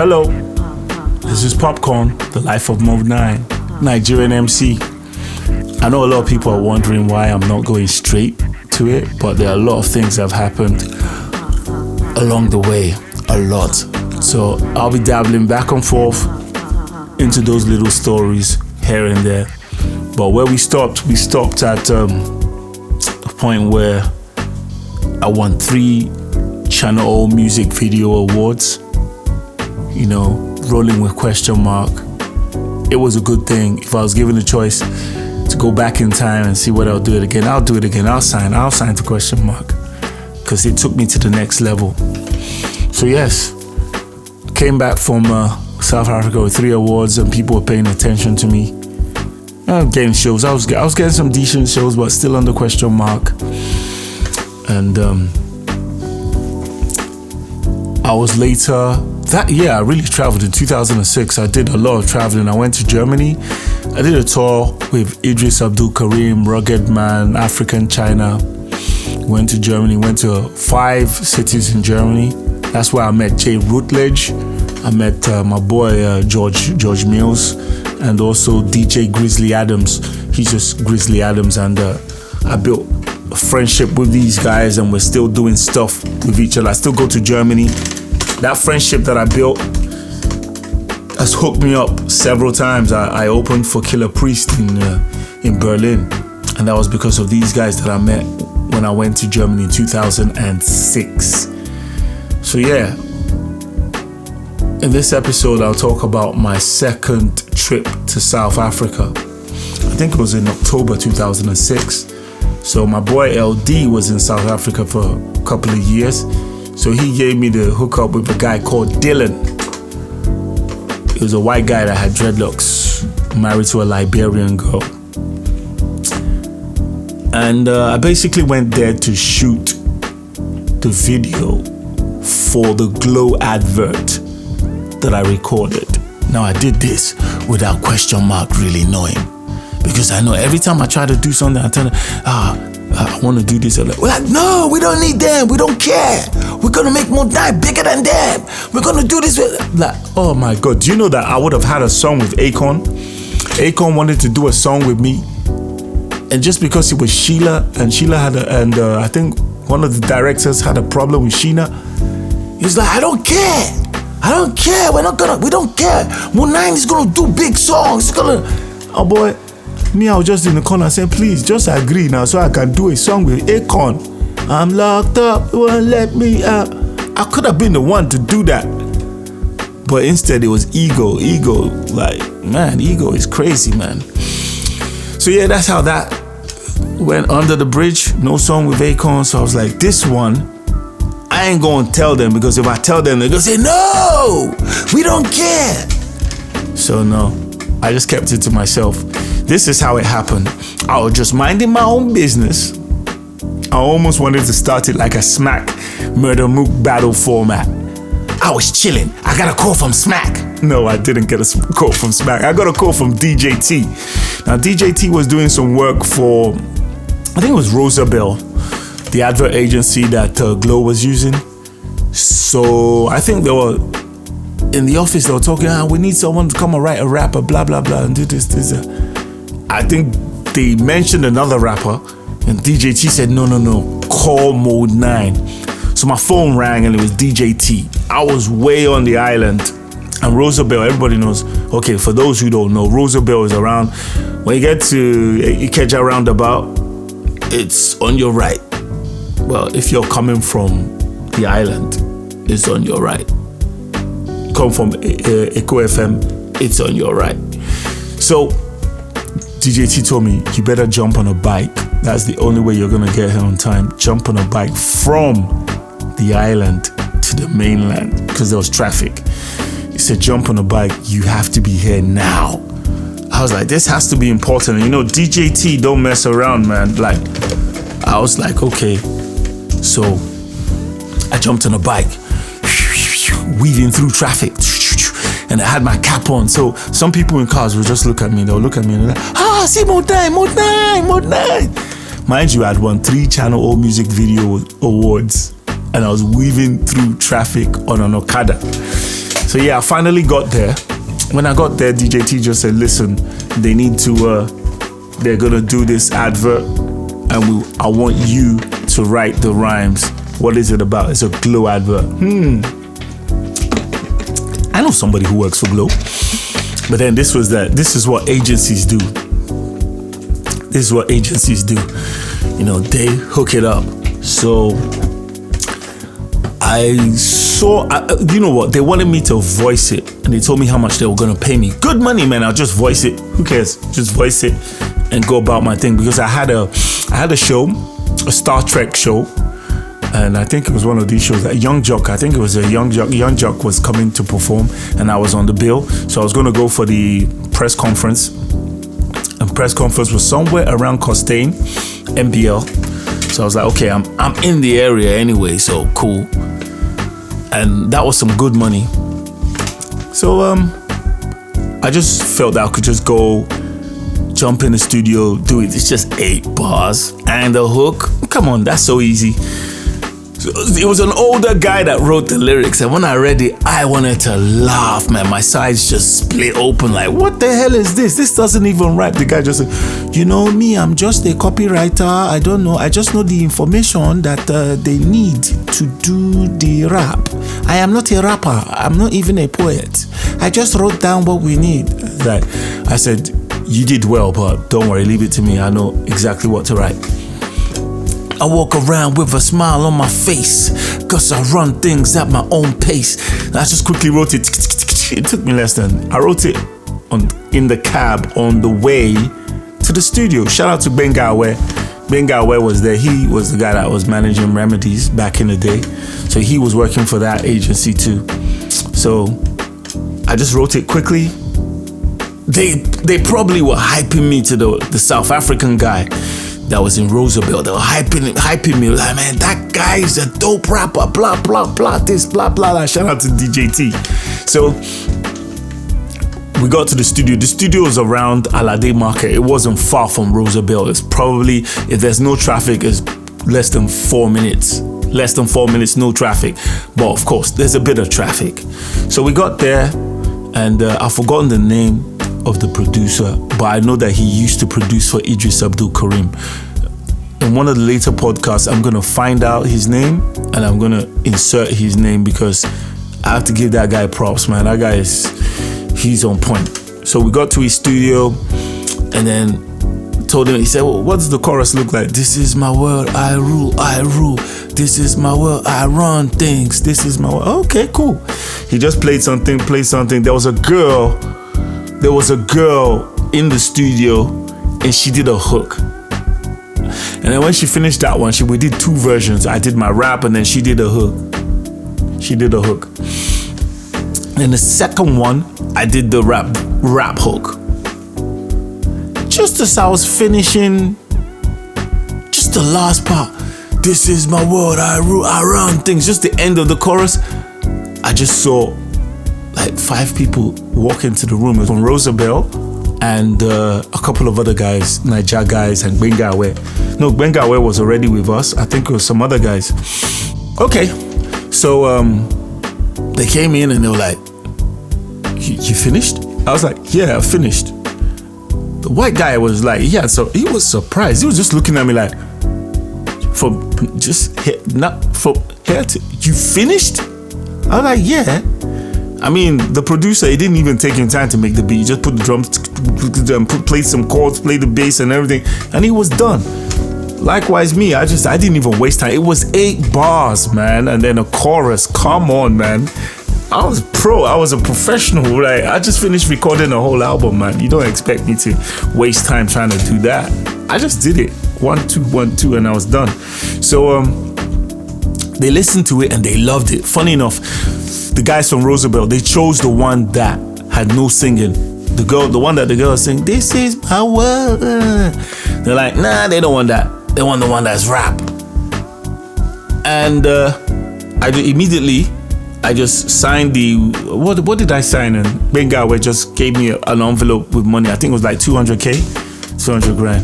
Hello, this is Popcorn, the life of Modenine, Nigerian MC. I know a lot of people are wondering why I'm not going straight to it, but there are a lot of things that have happened along the way, a lot. So I'll be dabbling back and forth into those little stories here and there. But where we stopped at a point where I won 3 Channel O Music Video Awards. You know, rolling with question mark. It was a good thing. If I was given the choice to go back in time and see what I'll do it again, I'll do it again. I'll sign to question mark, because it took me to the next level. So yes, came back from South Africa with 3 awards, and people were paying attention to me. I'm getting shows. I was getting some decent shows, but still under question mark. And I was later, that year I really traveled in 2006. I did a lot of traveling. I went to Germany. I did a tour with Idris Abdul Karim, Rugged Man, African China. Went to Germany, went to 5 cities in Germany. That's where I met Jay Routledge. I met my boy George Mills, and also DJ Grizzly Adams. He's just Grizzly Adams, and I built a friendship with these guys, and we're still doing stuff with each other. I still go to Germany. That friendship that I built has hooked me up several times. I opened for Killer Priest in Berlin, and that was because of these guys that I met when I went to Germany in 2006. So yeah, in this episode I'll talk about my second trip to South Africa. I think it was in October 2006. So my boy LD was in South Africa for a couple of years. So he gave me the hookup with a guy called Dylan. He was a white guy that had dreadlocks, married to a Liberian girl. And I basically went there to shoot the video for the Glow advert that I recorded. Now I did this without question mark really knowing, because I know every time I try to do something, I tell them, I want to do this. We're like, no, we don't need them. We don't care. We're going to make Modenine bigger than them. We're going to do this. Like, oh my God. Do you know that I would have had a song with AKON? AKON wanted to do a song with me. And just because it was Sheila, and Sheila had I think one of the directors had a problem with Sheena. He was like, I don't care. I don't care. We don't care. Modenine is going to do big songs. Oh boy. Me, I was just in the corner saying, please, just agree now so I can do a song with AKON. I'm locked up, won't let me out. I could have been the one to do that. But instead it was ego. Like, man, ego is crazy, man. So yeah, that's how that went under the bridge. No song with AKON. So I was like, this one, I ain't gonna tell them, because if I tell them, they're gonna say, no, we don't care. So no, I just kept it to myself. This is how it happened. I was just minding my own business. I almost wanted to start it like a Smack Murder Mook battle format. I was chilling. I got a call from Smack. No, I didn't get a call from Smack. I got a call from DJ T. Now, DJ T was doing some work for, I think it was Rosabelle, the advert agency that Glow was using. So I think they were in the office. They were talking, we need someone to come and write a rapper, blah, blah, blah, and do this. I think they mentioned another rapper, and DJ T said, no, call Modenine. So my phone rang, and it was DJ T. I was way on the island, and Rosabelle, everybody knows. Okay, for those who don't know, Rosabelle is around, when you get to Ikeja roundabout, it's on your right. Well, if you're coming from the island, it's on your right. You come from Echo FM, it's on your right. So DJ T told me, you better jump on a bike. That's the only way you're gonna get here on time. Jump on a bike from the island to the mainland, because there was traffic. He said, jump on a bike, you have to be here now. I was like, this has to be important. And you know, DJ T don't mess around, man. Like, I was like, okay. So I jumped on a bike, weaving through traffic, and I had my cap on. So some people in cars would just look at me. They'll look at me and they're like, see Modenine. Mind you, I'd won 3 Channel O Music Video Awards, and I was weaving through traffic on an Okada. So yeah, I finally got there. When I got there, DJ T just said, listen, they need to, they're gonna do this advert, and I want you to write the rhymes. What is it about? It's a Glow advert. I know somebody who works for Glow. But then this is what agencies do. This is what agencies do. You know, they hook it up. So I saw, you know what? They wanted me to voice it, and they told me how much they were gonna pay me. Good money, man. I'll just voice it. Who cares? Just voice it and go about my thing. Because I had a show, a Star Trek show, and I think it was one of these shows. Young Jock, I think it was a Young Jock. Young Jock was coming to perform, and I was on the bill. So I was gonna go for the press conference, and press conference was somewhere around Costain, MBL. So I was like, okay, I'm in the area anyway, so cool. And that was some good money. So I just felt that I could just go jump in the studio, do it. It's just 8 bars and a hook. Come on, that's so easy. So it was an older guy that wrote the lyrics, and when I read it, I wanted to laugh, man. My sides just split open like, what the hell is this? This doesn't even rap. The guy just said, you know me, I'm just a copywriter. I don't know. I just know the information that they need to do the rap. I am not a rapper. I'm not even a poet. I just wrote down what we need. Like, I said, you did well, but don't worry, leave it to me. I know exactly what to write. I walk around with a smile on my face, cause I run things at my own pace. I just quickly wrote it. It took me less than, I wrote it in the cab on the way to the studio. Shout out to Bengawe. Bengawe was there. He was the guy that was managing Remedies back in the day. So he was working for that agency too. So I just wrote it quickly. They probably were hyping me to the South African guy that was in Roosevelt. They were hyping me like, man, that guy is a dope rapper, blah, blah, blah, this, blah, blah, blah. Shout out to DJ T. So we got to the studio. The studio was around Alade Market. It wasn't far from Roosevelt. It's probably, if there's no traffic, it's less than 4 minutes. Less than 4 minutes, no traffic. But of course, there's a bit of traffic. So we got there, and I've forgotten the name of the producer, but I know that he used to produce for Idris Abdul Karim. In one of the later podcasts, I'm gonna find out his name, and I'm gonna insert his name, because I have to give that guy props, man. That guy he's on point. So we got to his studio, and then told him, he said, well, what does the chorus look like? This is my world, I rule, I rule. This is my world, I run things. This is my world. Okay, cool. He just played something. There was a girl in the studio, and she did a hook. And then when she finished that one, we did 2 versions. I did my rap, and then she did a hook. And the second one, I did the rap hook. Just as I was finishing, just the last part, this is my world, I rule, I run things, just the end of the chorus, I just saw like 5 people walk into the room. It was from Roosevelt and a couple of other guys, Niger guys, and Bengawe. No, Bengawe was already with us. I think it was some other guys. Okay, so they came in and they were like, you finished? I was like, yeah, I finished. The white guy was like, yeah, so he was surprised. He was just looking at me like, you finished? I was like, yeah. I mean, the producer, he didn't even take him time to make the beat. He just put the drums, played some chords, played the bass and everything, and he was done. Likewise me, I didn't even waste time. It was 8 bars, man, and then a chorus. Come on, man. I was pro. I was a professional. Like, I just finished recording a whole album, man. You don't expect me to waste time trying to do that. I just did it. 1, 2, 1, 2, and I was done. So they listened to it and they loved it. Funny enough, the guys from Roosevelt, they chose the one that had no singing. The one that the girl sang, this is my world. They're like, nah, they don't want that. They want the one that's rap. And I just signed what did I sign? And Bengawe just gave me an envelope with money. I think it was like 200K, 200 grand.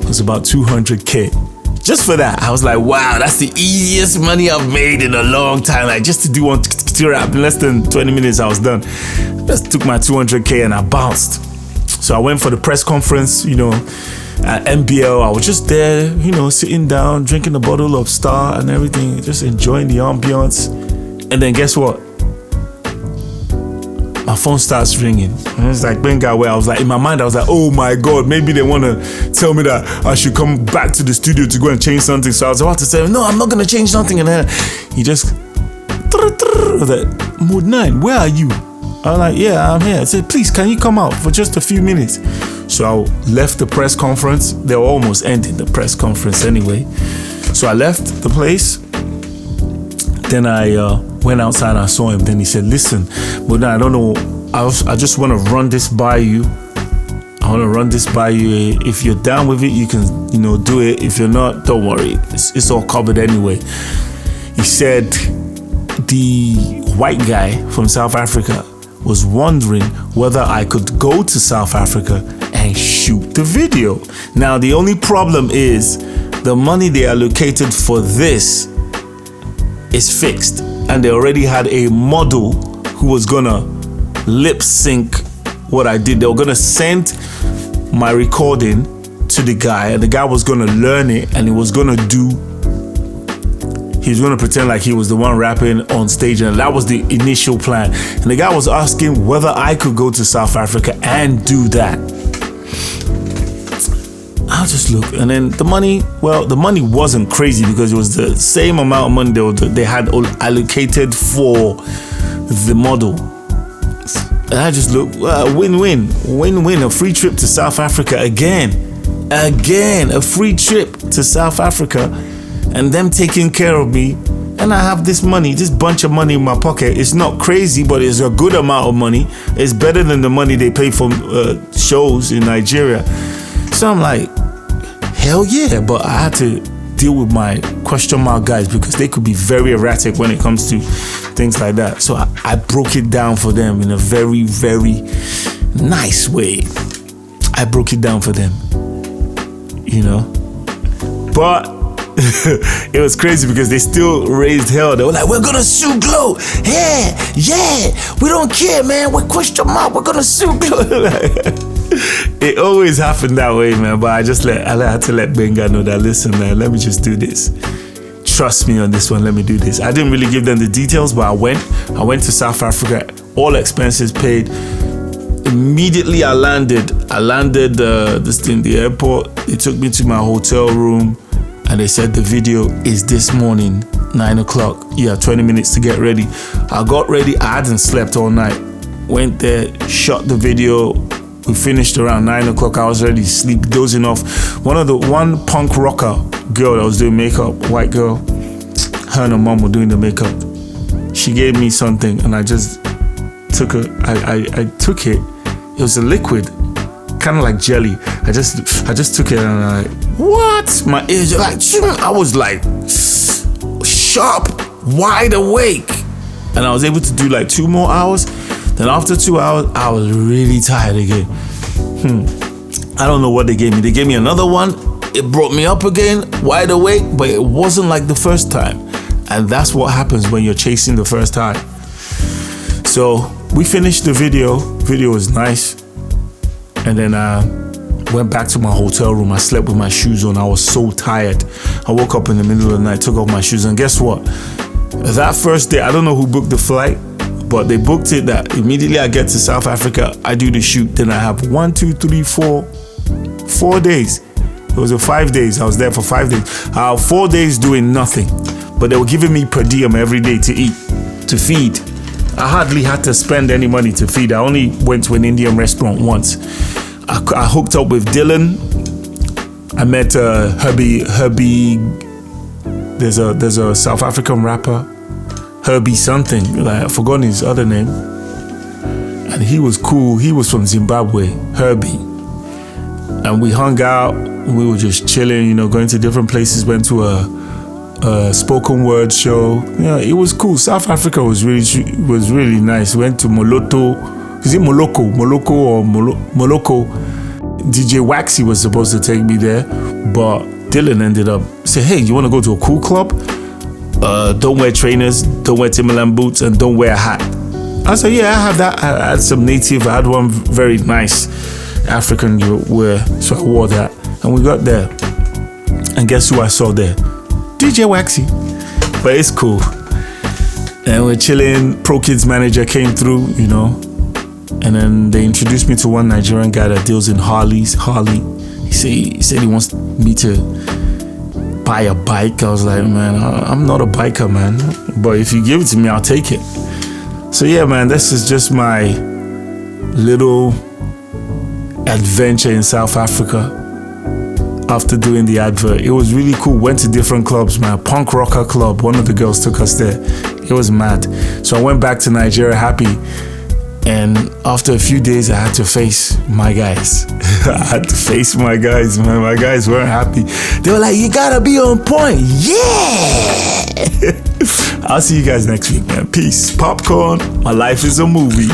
It was about 200K. Just for that, I was like, wow, that's the easiest money I've made in a long time. Like, just to do one, 50 rap. In less than 20 minutes, I was done. Just took my 200K and I bounced. So I went for the press conference, you know, at MBL. I was just there, you know, sitting down, drinking a bottle of Star and everything, just enjoying the ambiance. And then guess what? My phone starts ringing. And it's like Benga, where I was like, in my mind, I was like, oh my God, maybe they want to tell me that I should come back to the studio to go and change something. So I was about to say, no, I'm not going to change something. And then he just, I was like, Modenine, where are you? I was like, yeah, I'm here. I said, please, can you come out for just a few minutes? So I left the press conference. They were almost ending the press conference anyway. So I left the place. Then I went outside and I saw him. Then he said, listen, Modenine, I don't know. I just want to run this by you. I want to run this by you. If you're down with it, you can, you know, do it. If you're not, don't worry. It's all covered anyway. He said the white guy from South Africa was wondering whether I could go to South Africa and shoot the video. Now, the only problem is the money they allocated for this is fixed. And they already had a model who was gonna lip sync what I did. They were gonna send my recording to the guy, and the guy was gonna learn it, and he was gonna pretend like he was the one rapping on stage, and that was the initial plan. And the guy was asking whether I could go to South Africa and do that. I'll just look, and then the money wasn't crazy because it was the same amount of money they had allocated for the model. And I just look, win-win, a free trip to South Africa again, a free trip to South Africa, and them taking care of me, and I have this money, this bunch of money in my pocket. It's not crazy, but it's a good amount of money. It's better than the money they pay for shows in Nigeria. So I'm like, hell yeah, but I had to deal with my question mark guys because they could be very erratic when it comes to things like that. So I broke it down for them in a very, very nice way. I broke it down for them, you know. But it was crazy because they still raised hell. They were like, we're gonna sue Glow. Yeah, we don't care, man. We're question mark, we're gonna sue Glow. It always happened that way, man. But I had to let Benga know that, listen, man, let me just do this. Trust me on this one, let me do this. I didn't really give them the details, but I went to South Africa, all expenses paid. Immediately I landed the airport. They took me to my hotel room and they said the video is this morning, 9 o'clock. You have 20 minutes to get ready. I got ready, I hadn't slept all night. Went there, shot the video. We finished around 9 o'clock. I was already sleep, dozing off. One punk rocker girl that was doing makeup, white girl, her and her mom were doing the makeup. She gave me something and I just took it. I took it. It was a liquid, kind of like jelly. I just took it and I'm like, what? My ears are like, I was like sharp, wide awake. And I was able to do like 2 more hours. Then after 2 hours, I was really tired again. I don't know what they gave me. They gave me another one. It brought me up again, wide awake, but it wasn't like the first time. And that's what happens when you're chasing the first high. So we finished the video. Video was nice. And then I went back to my hotel room. I slept with my shoes on. I was so tired. I woke up in the middle of the night, took off my shoes, and guess what? That first day, I don't know who booked the flight, but they booked it that immediately I get to South Africa, I do the shoot. Then I have 4 days. It was 5 days. I was there for 5 days. I have 4 days doing nothing, but they were giving me per diem every day to eat, to feed. I hardly had to spend any money to feed. I only went to an Indian restaurant once. I hooked up with Dylan. I met Herbie. There's a South African rapper, Herbie something. Like, I've forgotten his other name. And he was cool. He was from Zimbabwe, Herbie. And we hung out. We were just chilling, you know, going to different places. Went to a spoken word show. Yeah, it was cool. South Africa was really nice. Went to Moloto. Is it Moloko? Moloko. DJ Waxy was supposed to take me there, but Dylan ended up saying, hey, you want to go to a cool club? don't wear trainers, don't wear Timberland boots, and don't wear a hat. I said, yeah, I have that. I had some native. I had one very nice African wear, so I wore that. And we got there. And guess who I saw there? DJ Waxy. But it's cool. And we're chilling. Pro Kids manager came through, you know. And then they introduced me to one Nigerian guy that deals in Harley. He said he wants me to buy a bike. I was like, man, I'm not a biker, man. But if you give it to me, I'll take it. So yeah, man, this is just my little adventure in South Africa after doing the advert. It was really cool. Went to different clubs, man. Punk rocker club. One of the girls took us there. It was mad. So I went back to Nigeria happy. And after a few days, I had to face my guys. I had to face my guys, man. My guys weren't happy. They were like, you gotta be on point. Yeah! I'll see you guys next week, man. Peace. Popcorn. My life is a movie.